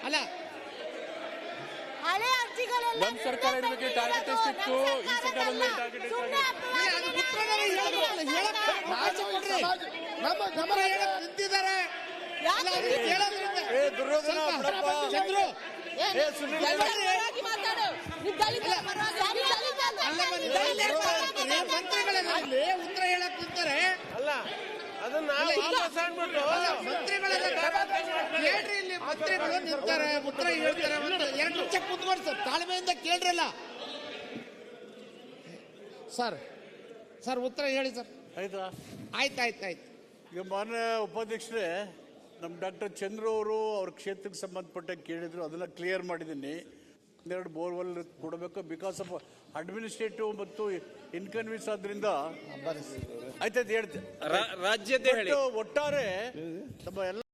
ಅಲ್ಲ ಹಳೆ ಅರ್ಜಿಗಳೆಲ್ಲ ನಮ್ಮ ಸರ್ಕಾರ ಇರಬೇಕು ಟಾರ್ಗೆಟ್ ಎಷ್ಟಿತ್ತು ಈ ಸರ್ಕಾರದಲ್ಲಿ ಟಾರ್ಗೆಟ್ ನಿಂತಿದ್ದಾರೆ ಉತ್ತರ ಹೇಳಕ್ ನಿಂತಾರೆ ಅಲ್ಲ ಅದನ್ನ ಕೇಳ್ರಿ ಇಲ್ಲಿ ಮಂತ್ರಿಗಳು ನಿಂತಾರೆ ಉತ್ತರ ಹೇಳ್ತಾರೆ 2 ನಿಮಿಷ ಕುತ್ಕೊಂಡು ಸರ್ ತಾಳ್ಮೆಯಿಂದ ಕೇಳ್ರಲ್ಲ ಸರ್ ಸರ್ ಉತ್ತರ ಹೇಳಿ ಸರ್ ಆಯ್ತಾ ಆಯ್ತು ಈಗ ಮಾನ್ಯ ಉಪಾಧ್ಯಕ್ಷರೇ ನಮ್ಮ ಡಾಕ್ಟರ್ ಚಂದ್ರು ಅವರು ಅವ್ರ ಕ್ಷೇತ್ರಕ್ಕೆ ಸಂಬಂಧಪಟ್ಟ ಕೇಳಿದ್ರು ಅದನ್ನ ಕ್ಲಿಯರ್ ಮಾಡಿದ್ದೀನಿ 2 ಬೋರ್ವೆಲ್ ಕೊಡಬೇಕು ಬಿಕಾಸ್ ಆಫ್ ಅಡ್ಮಿನಿಸ್ಟ್ರೇಟಿವ್ ಮತ್ತು ಇನ್ಕನ್ವೀನ್ಸ್ ಆದ್ರಿಂದ ಆಯ್ತಾಯ್ತು ಹೇಳ್ತೆ ರಾಜ್ಯದ ಒಟ್ಟಾರೆ ನಮ್ಮ ಎಲ್ಲ